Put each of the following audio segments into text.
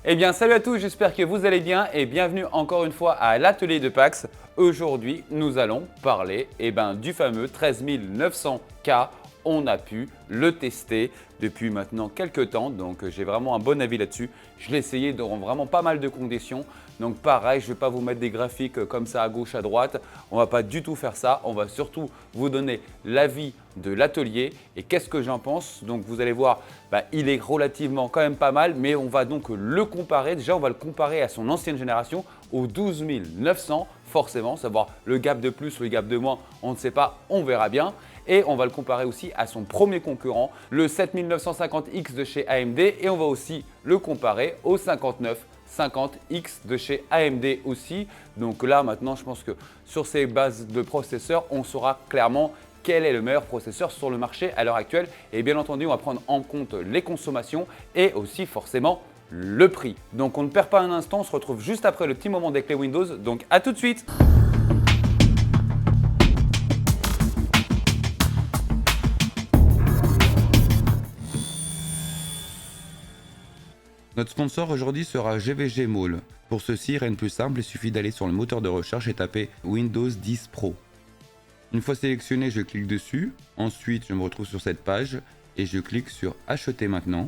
Eh bien salut à tous, j'espère que vous allez bien et bienvenue encore une fois à l'atelier de Pax. Aujourd'hui, nous allons parler du fameux 13900K. On a pu le tester depuis maintenant quelques temps, donc j'ai vraiment un bon avis là-dessus. Je l'ai essayé dans vraiment pas mal de conditions. Donc pareil, je ne vais pas vous mettre des graphiques comme ça à gauche, à droite. On ne va pas du tout faire ça. On va surtout vous donner l'avis de l'atelier et qu'est-ce que j'en pense. Donc vous allez voir, il est relativement quand même pas mal, mais on va donc le comparer. Déjà, on va le comparer à son ancienne génération, au 12900, forcément, savoir le gap de plus ou le gap de moins, on ne sait pas, on verra bien. Et on va le comparer aussi à son premier concurrent, le 7950X de chez AMD. Et on va aussi le comparer au 5950X de chez AMD aussi. Donc là, maintenant, je pense que sur ces bases de processeurs, on saura clairement quel est le meilleur processeur sur le marché à l'heure actuelle. Et bien entendu, on va prendre en compte les consommations et aussi forcément le prix. Donc on ne perd pas un instant, on se retrouve juste après le petit moment des clés Windows. Donc à tout de suite. Notre sponsor aujourd'hui sera GVG Mall. Pour ceci, rien de plus simple, il suffit d'aller sur le moteur de recherche et taper Windows 10 Pro. Une fois sélectionné, je clique dessus. Ensuite, je me retrouve sur cette page et je clique sur Acheter maintenant.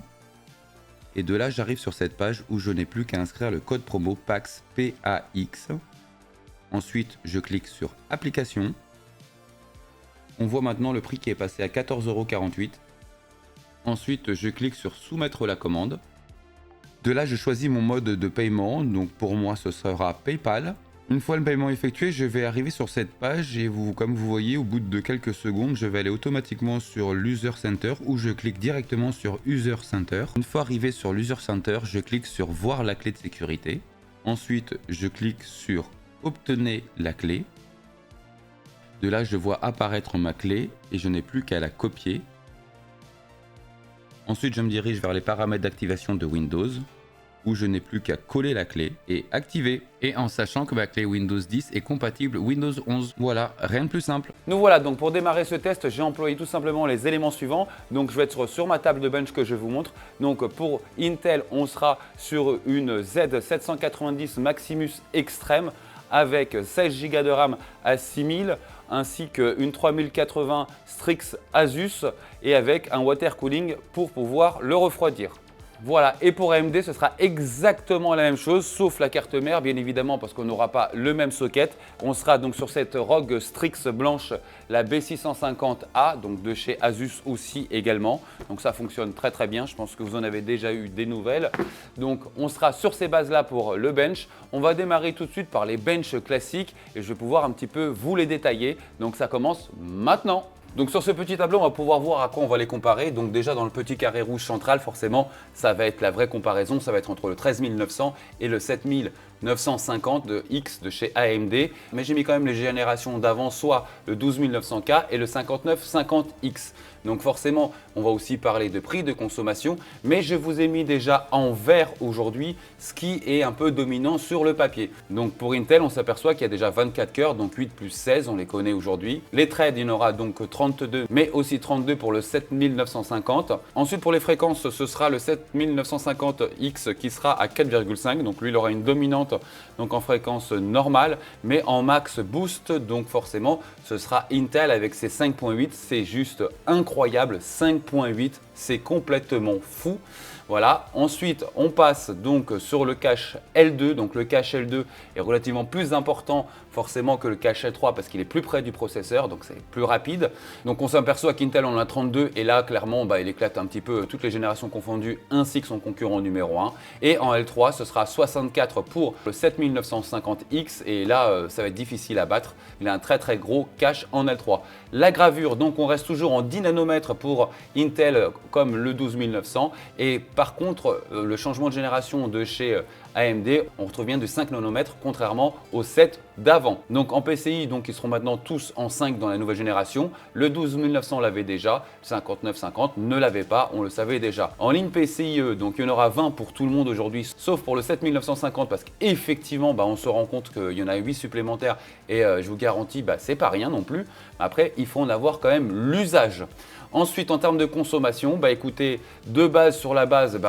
Et de là, j'arrive sur cette page où je n'ai plus qu'à inscrire le code promo PAX. Ensuite, je clique sur Application. On voit maintenant le prix qui est passé à 14,48 €. Ensuite, je clique sur Soumettre la commande. De là, je choisis mon mode de paiement, donc pour moi ce sera PayPal. Une fois le paiement effectué, je vais arriver sur cette page et comme vous voyez, au bout de quelques secondes, je vais aller automatiquement sur l'User Center où je clique directement sur User Center. Une fois arrivé sur l'User Center, je clique sur Voir la clé de sécurité. Ensuite, je clique sur Obtenez la clé. De là, je vois apparaître ma clé et je n'ai plus qu'à la copier. Ensuite, je me dirige vers les paramètres d'activation de Windows, où je n'ai plus qu'à coller la clé et activer. Et en sachant que ma clé Windows 10 est compatible Windows 11. Voilà, rien de plus simple. Nous voilà, donc pour démarrer ce test, j'ai employé tout simplement les éléments suivants. Donc je vais être sur ma table de bench que je vous montre. Donc pour Intel, on sera sur une Z790 Maximus Extreme avec 16 Go de RAM à 6000 ainsi qu'une 3080 Strix Asus et avec un water cooling pour pouvoir le refroidir. Voilà, et pour AMD, ce sera exactement la même chose, sauf la carte mère, bien évidemment, parce qu'on n'aura pas le même socket. On sera donc sur cette ROG Strix blanche, la B650A, donc de chez Asus aussi également. Donc ça fonctionne très très bien, je pense que vous en avez déjà eu des nouvelles. Donc on sera sur ces bases-là pour le bench. On va démarrer tout de suite par les benches classiques et je vais pouvoir un petit peu vous les détailler. Donc ça commence maintenant. Donc sur ce petit tableau, on va pouvoir voir à quoi on va les comparer. Donc déjà dans le petit carré rouge central, forcément, ça va être la vraie comparaison. Ça va être entre le 13900 et le 7950 de X de chez AMD. Mais j'ai mis quand même les générations d'avant, soit le 12900K et le 5950X. Donc forcément, on va aussi parler de prix de consommation. Mais je vous ai mis déjà en vert aujourd'hui ce qui est un peu dominant sur le papier. Donc pour Intel, on s'aperçoit qu'il y a déjà 24 cœurs, donc 8 plus 16, on les connaît aujourd'hui. Les threads, il y en aura donc 32, mais aussi 32 pour le 7950. Ensuite, pour les fréquences, ce sera le 7950X qui sera à 4,5. Donc lui, il aura une dominante donc en fréquence normale, mais en max boost. Donc forcément, ce sera Intel avec ses 5.8. C'est juste incroyable, 5.8, c'est complètement fou. Voilà, ensuite on passe donc sur le cache L2, donc le cache L2 est relativement plus important forcément que le cache L3 parce qu'il est plus près du processeur, donc c'est plus rapide. Donc on s'aperçoit qu'Intel en a 32 et là clairement il éclate un petit peu toutes les générations confondues ainsi que son concurrent numéro 1. Et en L3 ce sera 64 pour le 7950X et là ça va être difficile à battre, il a un très très gros cache en L3. La gravure, donc on reste toujours en 10 nanomètres pour Intel comme le 12900 et par contre, le changement de génération de chez AMD, on retrouve bien du 5 nanomètres contrairement aux 7 d'avant. Donc en PCI, donc, ils seront maintenant tous en 5 dans la nouvelle génération. Le 12900 l'avait déjà, le 5950 ne l'avait pas, on le savait déjà. En ligne PCIe, donc il y en aura 20 pour tout le monde aujourd'hui, sauf pour le 7950 parce qu'effectivement, on se rend compte qu'il y en a 8 supplémentaires et je vous garantis, c'est pas rien non plus. Après, il faut en avoir quand même l'usage. Ensuite, en termes de consommation, bah écoutez, de base sur la base,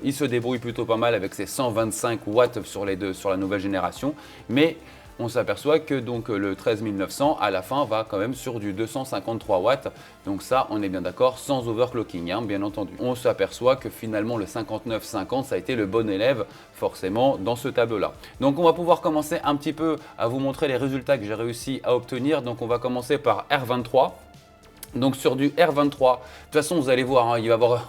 il se débrouille plutôt pas mal avec ses 125 watts sur la nouvelle génération, mais on s'aperçoit que donc le 13900 à la fin va quand même sur du 253 watts. Donc ça, on est bien d'accord, sans overclocking, hein, bien entendu. On s'aperçoit que finalement le 5950, ça a été le bon élève forcément dans ce tableau-là. Donc on va pouvoir commencer un petit peu à vous montrer les résultats que j'ai réussi à obtenir. Donc on va commencer par R23. Donc sur du R23, de toute façon vous allez voir, hein, il va avoir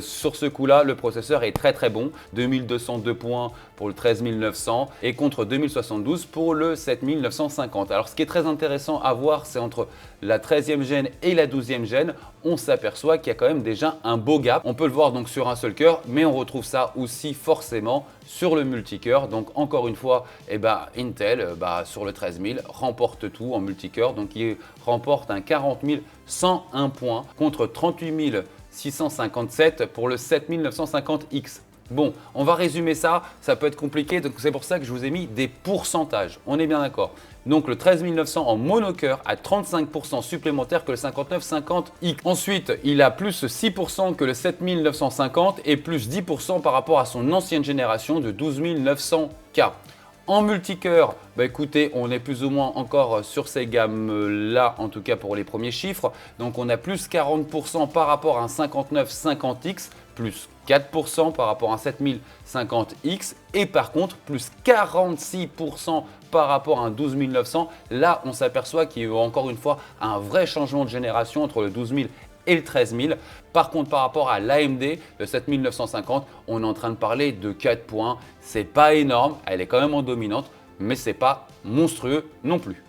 sur ce coup-là, le processeur est très très bon. 2202 points pour le 13900 et contre 2072 pour le 7950. Alors ce qui est très intéressant à voir, c'est entre la 13e gène et la 12e gène, on s'aperçoit qu'il y a quand même déjà un beau gap. On peut le voir donc sur un seul cœur, mais on retrouve ça aussi forcément sur le multicœur. Donc encore une fois, Intel sur le 13000 remporte tout en multicœur. Donc il remporte un 40 101 points contre 38 657 pour le 7950X. Bon, on va résumer ça, ça peut être compliqué, donc c'est pour ça que je vous ai mis des pourcentages, on est bien d'accord. Donc le 13900 en monocœur a 35% supplémentaire que le 5950X. Ensuite, il a plus 6% que le 7950 et plus 10% par rapport à son ancienne génération de 12900K. En multicœur, écoutez, on est plus ou moins encore sur ces gammes-là, en tout cas pour les premiers chiffres. Donc on a plus 40% par rapport à un 5950X, plus 4% par rapport à un 7050X et par contre plus 46% par rapport à un 12900. Là, on s'aperçoit qu'il y a encore une fois un vrai changement de génération entre le 12000 et le 13000. Par contre, par rapport à l'AMD, le 7950, on est en train de parler de 4 points. C'est pas énorme, elle est quand même en dominante, mais c'est pas monstrueux non plus.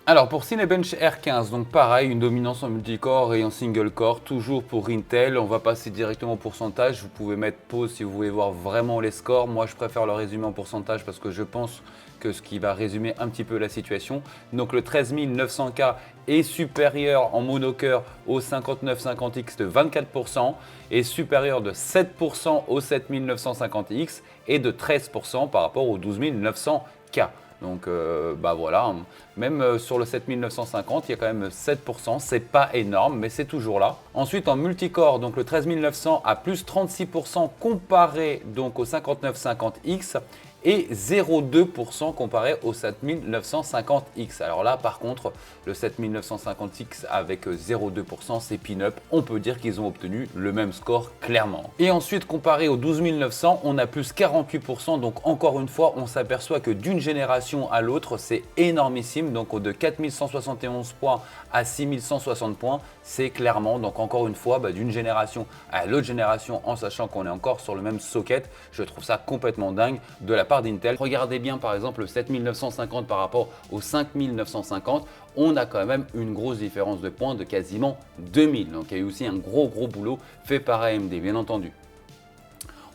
Alors pour Cinebench R15, donc pareil, une dominance en multicore et en single core, toujours pour Intel. On va passer directement au pourcentage. Vous pouvez mettre pause si vous voulez voir vraiment les scores. Moi, je préfère le résumer en pourcentage parce que je pense que ce qui va résumer un petit peu la situation. Donc le 13900K est supérieur en monocœur au 5950X de 24% et supérieur de 7% au 7950X et de 13% par rapport au 12900K. Donc voilà, même sur le 7950, il y a quand même 7%, c'est pas énorme, mais c'est toujours là. Ensuite en multicore, donc le 13900 a plus 36% comparé donc au 5950X et 0,2% comparé au 7950X. Alors là, par contre, le 7950X avec 0,2%, c'est pin-up. On peut dire qu'ils ont obtenu le même score clairement. Et ensuite, comparé au 12900, on a plus 48%. Donc encore une fois, on s'aperçoit que d'une génération à l'autre, c'est énormissime. Donc de 4171 points à 6160 points, c'est clairement, donc encore une fois, d'une génération à l'autre génération, en sachant qu'on est encore sur le même socket. Je trouve ça complètement dingue de la part d'Intel. Regardez bien par exemple le 7950 par rapport au 5950, on a quand même une grosse différence de points de quasiment 2000. Donc il y a eu aussi un gros boulot fait par AMD, bien entendu.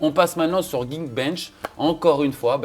On passe maintenant sur Geekbench. Encore une fois,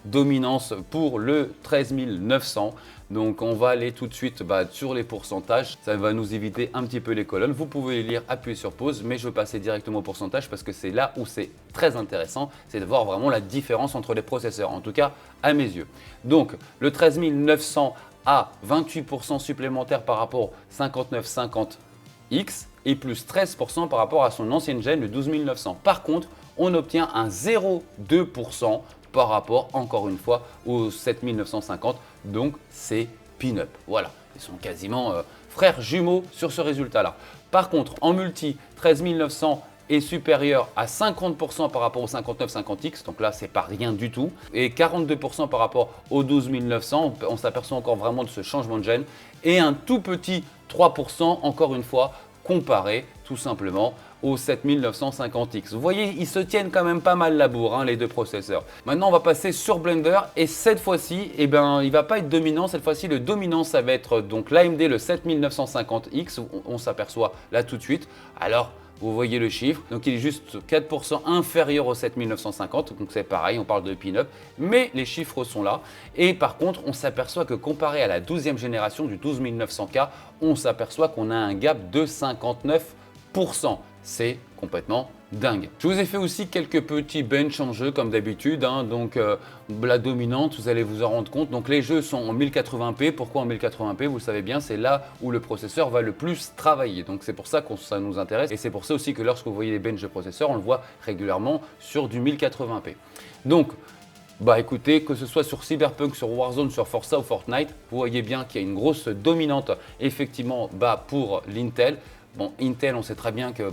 dominance pour le 13900. Donc on va aller tout de suite sur les pourcentages. Ça va nous éviter un petit peu les colonnes. Vous pouvez les lire, appuyer sur pause, mais je vais passer directement au pourcentage parce que c'est là où c'est très intéressant. C'est de voir vraiment la différence entre les processeurs, en tout cas à mes yeux. Donc le 13900 a 28% supplémentaire par rapport au 5950X et plus 13% par rapport à son ancienne gène, le 12900. Par contre, on obtient un 0,2% par rapport, encore une fois, au 7950. Donc, c'est pin-up. Voilà, ils sont quasiment frères jumeaux sur ce résultat-là. Par contre, en multi, 13900 est supérieur à 50% par rapport au 5950X, donc là c'est pas rien du tout, et 42% par rapport au 12900, on s'aperçoit encore vraiment de ce changement de gène, et un tout petit 3% encore une fois comparé tout simplement au 7950X. Vous voyez, ils se tiennent quand même pas mal la bourre, les deux processeurs. Maintenant, on va passer sur Blender et cette fois-ci, il va pas être dominant. Cette fois-ci, le dominant, ça va être donc l'AMD, le 7950X. On s'aperçoit là tout de suite. Alors, vous voyez le chiffre, donc il est juste 4% inférieur au 7950, donc c'est pareil, on parle de pin-up, mais les chiffres sont là. Et par contre, on s'aperçoit que comparé à la 12e génération du 12900K, on s'aperçoit qu'on a un gap de 59%. C'est complètement dingue. Je vous ai fait aussi quelques petits bench en jeu comme d'habitude, hein. Donc la dominante, vous allez vous en rendre compte. Donc les jeux sont en 1080p. Pourquoi en 1080p? Vous le savez bien, c'est là où le processeur va le plus travailler. Donc c'est pour ça que ça nous intéresse et c'est pour ça aussi que lorsque vous voyez les bench de processeur, on le voit régulièrement sur du 1080p. Donc bah écoutez, que ce soit sur Cyberpunk, sur Warzone, sur Forza ou Fortnite, vous voyez bien qu'il y a une grosse dominante effectivement pour l'Intel. Bon, Intel, on sait très bien que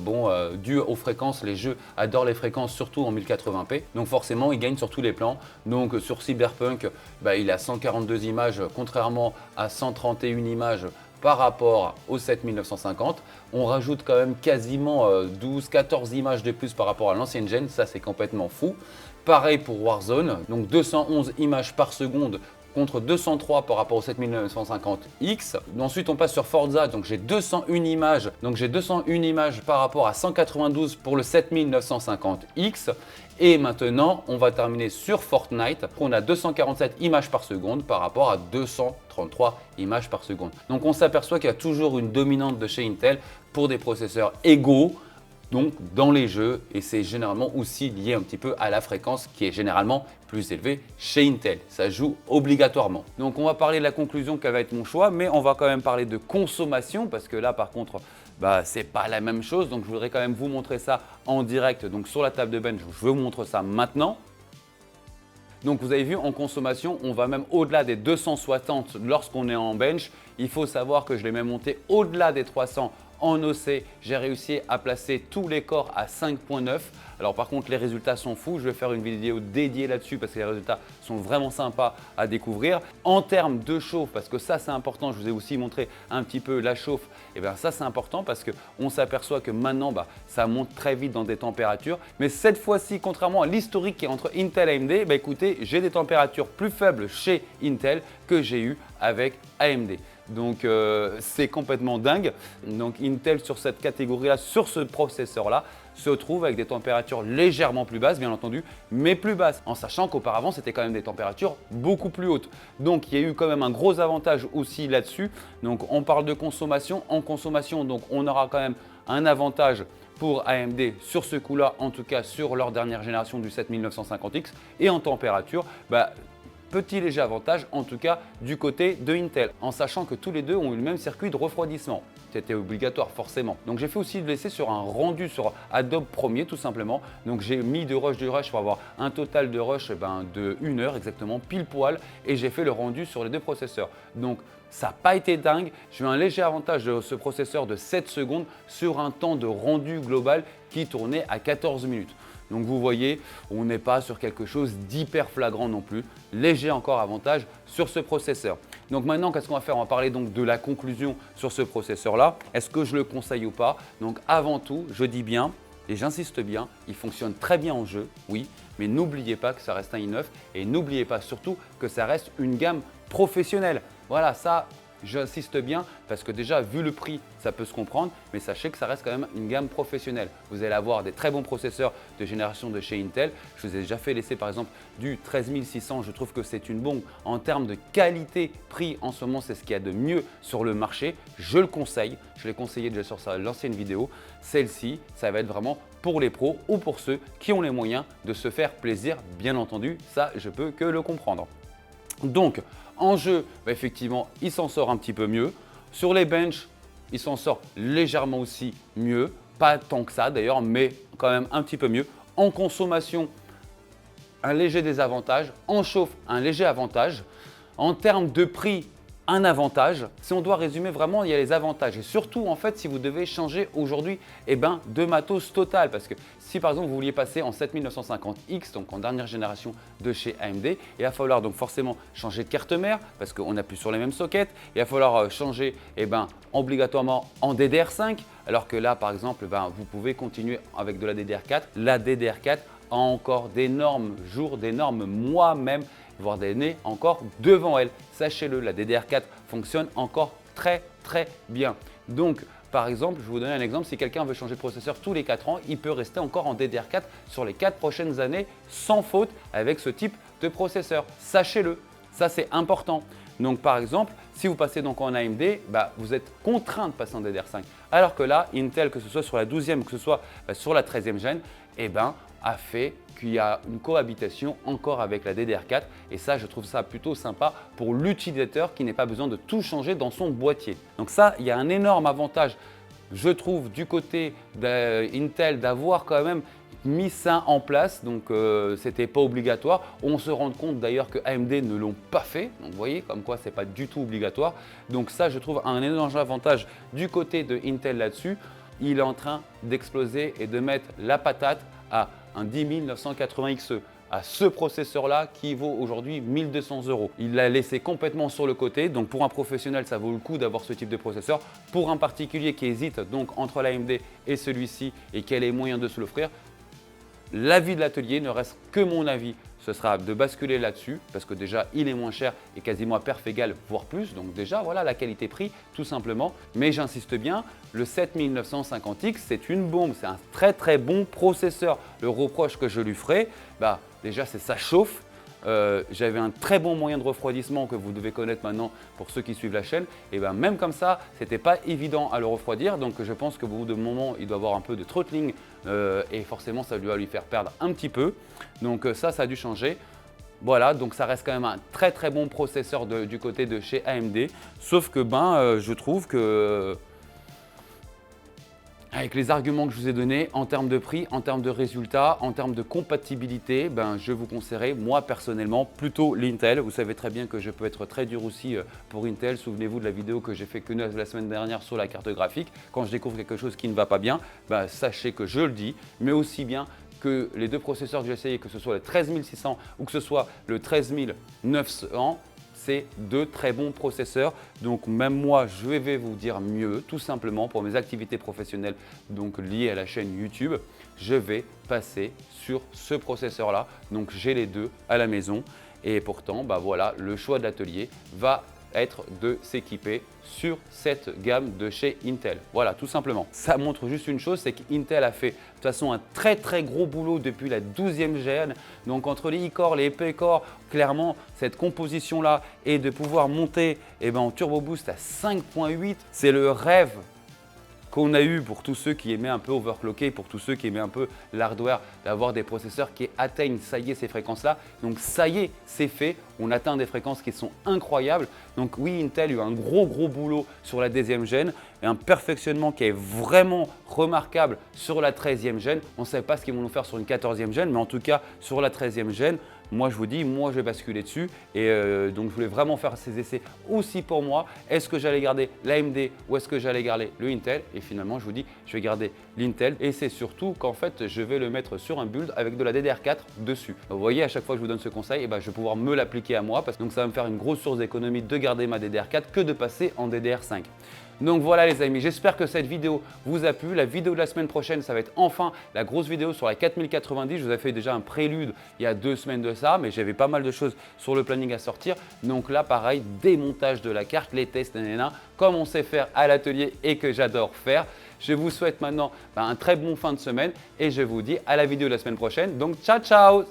dû aux fréquences, les jeux adorent les fréquences, surtout en 1080p. Donc forcément, ils gagnent sur tous les plans. Donc sur Cyberpunk, il a 142 images, contrairement à 131 images par rapport au 7950. On rajoute quand même quasiment 12-14 images de plus par rapport à l'ancienne gen. Ça, c'est complètement fou. Pareil pour Warzone, donc 211 images par seconde contre 203 par rapport au 7950X. Ensuite, on passe sur Forza, donc j'ai 201 images. Donc j'ai 201 images par rapport à 192 pour le 7950X. Et maintenant, on va terminer sur Fortnite. On a 247 images par seconde par rapport à 233 images par seconde. Donc on s'aperçoit qu'il y a toujours une dominante de chez Intel pour des processeurs égaux. Donc dans les jeux, et c'est généralement aussi lié un petit peu à la fréquence qui est généralement plus élevée chez Intel. Ça joue obligatoirement. Donc on va parler de la conclusion quel va être mon choix, mais on va quand même parler de consommation parce que là par contre, c'est pas la même chose. Donc je voudrais quand même vous montrer ça en direct. Donc sur la table de bench, je vous montre ça maintenant. Donc vous avez vu, en consommation, on va même au-delà des 260 lorsqu'on est en bench. Il faut savoir que je l'ai même monté au-delà des 300 en OC. J'ai réussi à placer tous les corps à 5.9. Alors par contre, les résultats sont fous. Je vais faire une vidéo dédiée là-dessus parce que les résultats sont vraiment sympas à découvrir. En termes de chauffe, parce que ça c'est important, je vous ai aussi montré un petit peu la chauffe. Et bien ça c'est important parce qu'on s'aperçoit que maintenant ça monte très vite dans des températures. Mais cette fois-ci, contrairement à l'historique qui est entre Intel et AMD, écoutez, j'ai des températures plus faibles chez Intel que j'ai eu avec AMD. Donc c'est complètement dingue. Donc Intel sur cette catégorie-là, sur ce processeur-là, se trouve avec des températures légèrement plus basses, bien entendu, mais plus basses, en sachant qu'auparavant c'était quand même des températures beaucoup plus hautes. Donc il y a eu quand même un gros avantage aussi là-dessus. Donc on parle de consommation. En consommation, donc on aura quand même un avantage pour AMD sur ce coup-là, en tout cas sur leur dernière génération du 7950X. Et en température, petit léger avantage en tout cas du côté de Intel, en sachant que tous les deux ont eu le même circuit de refroidissement. C'était obligatoire forcément. Donc j'ai fait aussi de l'essai sur un rendu sur Adobe Premiere tout simplement. Donc j'ai mis du rush pour avoir un total de rush de 1 heure exactement, pile poil, et j'ai fait le rendu sur les deux processeurs. Donc ça n'a pas été dingue. J'ai eu un léger avantage de ce processeur de 7 secondes sur un temps de rendu global qui tournait à 14 minutes. Donc vous voyez, on n'est pas sur quelque chose d'hyper flagrant non plus. Léger encore avantage sur ce processeur. Donc maintenant, qu'est-ce qu'on va faire? On va parler donc de la conclusion sur ce processeur-là. Est-ce que je le conseille ou pas? Donc avant tout, je dis bien, et j'insiste bien, il fonctionne très bien en jeu, oui, mais n'oubliez pas que ça reste un i9 et n'oubliez pas surtout que ça reste une gamme professionnelle. Voilà, ça, j'insiste bien parce que déjà, vu le prix, ça peut se comprendre, mais sachez que ça reste quand même une gamme professionnelle. Vous allez avoir des très bons processeurs de génération de chez Intel. Je vous ai déjà fait l'essai par exemple du 13600. Je trouve que c'est une bombe en termes de qualité-prix. En ce moment, c'est ce qu'il y a de mieux sur le marché. Je le conseille. Je l'ai conseillé déjà sur l'ancienne vidéo. Celle-ci, ça va être vraiment pour les pros ou pour ceux qui ont les moyens de se faire plaisir. Bien entendu, ça, je peux que le comprendre. Donc, en jeu, effectivement, il s'en sort un petit peu mieux. Sur les benches, il s'en sort légèrement aussi mieux. Pas tant que ça d'ailleurs, mais quand même un petit peu mieux. En consommation, un léger désavantage. En chauffe, un léger avantage. En termes de prix, un avantage. Si on doit résumer vraiment, il y a les avantages. Et surtout, en fait, si vous devez changer aujourd'hui de matos total. Parce que si par exemple, vous vouliez passer en 7950X, donc en dernière génération de chez AMD, il va falloir donc forcément changer de carte mère parce qu'on appuie sur les mêmes sockets. Il va falloir changer obligatoirement en DDR5. Alors que là, par exemple, vous pouvez continuer avec de la DDR4. La DDR4 a encore d'énormes jours, d'énormes mois même, voire des années encore devant elle. Sachez-le, la DDR4 fonctionne encore très bien. Donc, par exemple, je vais vous donner un exemple, si quelqu'un veut changer de processeur tous les 4 ans, il peut rester encore en DDR4 sur les 4 prochaines années sans faute avec ce type de processeur. Sachez-le, ça c'est important. Donc par exemple, si vous passez donc en AMD, vous êtes contraint de passer en DDR5. Alors que là, Intel, que ce soit sur la 12e ou que ce soit sur la 13e gène, a fait qu'il y a une cohabitation encore avec la DDR4 et ça, je trouve ça plutôt sympa pour l'utilisateur qui n'a pas besoin de tout changer dans son boîtier. Donc ça, il y a un énorme avantage, je trouve, du côté d'Intel d'avoir quand même mis ça en place, donc c'était pas obligatoire. On se rend compte d'ailleurs que AMD ne l'ont pas fait, donc vous voyez comme quoi c'est pas du tout obligatoire. Donc ça, je trouve un énorme avantage du côté de Intel là-dessus. Il est en train d'exploser et de mettre la patate à un 10980 XE, à ce processeur-là qui vaut aujourd'hui 1200 €. Il l'a laissé complètement sur le côté, donc pour un professionnel, ça vaut le coup d'avoir ce type de processeur. Pour un particulier qui hésite donc entre l'AMD et celui-ci et qui a les moyens de se l'offrir, l'avis de l'atelier ne reste que mon avis, ce sera de basculer là-dessus parce que déjà il est moins cher et quasiment à perf égale voire plus, donc déjà voilà la qualité-prix tout simplement. Mais j'insiste bien, le 7950X c'est une bombe, c'est un très bon processeur. Le reproche que je lui ferai, déjà c'est ça chauffe. J'avais un très bon moyen de refroidissement que vous devez connaître maintenant pour ceux qui suivent la chaîne. Et même comme ça, c'était pas évident à le refroidir. Donc je pense qu'au bout de moment, il doit avoir un peu de throttling et forcément ça doit lui faire perdre un petit peu. Donc ça a dû changer. Voilà, donc ça reste quand même un très bon processeur du côté de chez AMD. Sauf que je trouve que avec les arguments que je vous ai donnés, en termes de prix, en termes de résultats, en termes de compatibilité, je vous conseillerais, moi personnellement, plutôt l'Intel. Vous savez très bien que je peux être très dur aussi pour Intel. Souvenez-vous de la vidéo que j'ai fait que la semaine dernière sur la carte graphique. Quand je découvre quelque chose qui ne va pas bien, sachez que je le dis, mais aussi bien que les deux processeurs que j'ai essayé, que ce soit le 13600 ou que ce soit le 13900, c'est deux très bons processeurs. Donc même moi, je vais vous dire mieux, tout simplement pour mes activités professionnelles donc liées à la chaîne YouTube, je vais passer sur ce processeur-là. Donc j'ai les deux à la maison et pourtant, voilà, le choix de l'atelier va être de s'équiper sur cette gamme de chez Intel. Voilà, tout simplement. Ça montre juste une chose, c'est qu'Intel a fait de toute façon un très gros boulot depuis la 12e gène. Donc entre les e-core, les P-core, clairement, cette composition-là et de pouvoir monter en Turbo Boost à 5.8, c'est le rêve qu'on a eu pour tous ceux qui aimaient un peu overclocker, pour tous ceux qui aimaient un peu l'hardware, d'avoir des processeurs qui atteignent, ça y est, ces fréquences-là. Donc ça y est, c'est fait, on atteint des fréquences qui sont incroyables. Donc oui, Intel a eu un gros boulot sur la 10e gène et un perfectionnement qui est vraiment remarquable sur la 13e gène. On ne sait pas ce qu'ils vont nous faire sur une 14e gène, mais en tout cas sur la 13e gène, moi je vous dis, moi je vais basculer dessus et donc je voulais vraiment faire ces essais aussi pour moi. Est-ce que j'allais garder l'AMD ou est-ce que j'allais garder le Intel? Et finalement je vous dis, je vais garder l'Intel et c'est surtout qu'en fait je vais le mettre sur un build avec de la DDR4 dessus. Vous voyez, à chaque fois que je vous donne ce conseil, je vais pouvoir me l'appliquer à moi parce que donc ça va me faire une grosse source d'économie de garder ma DDR4 que de passer en DDR5. Donc voilà les amis, j'espère que cette vidéo vous a plu. La vidéo de la semaine prochaine, ça va être enfin la grosse vidéo sur la 4090. Je vous ai fait déjà un prélude il y a 2 semaines de ça, mais j'avais pas mal de choses sur le planning à sortir. Donc là, pareil, démontage de la carte, les tests, comme on sait faire à l'atelier et que j'adore faire. Je vous souhaite maintenant un très bon fin de semaine et je vous dis à la vidéo de la semaine prochaine. Donc ciao ciao!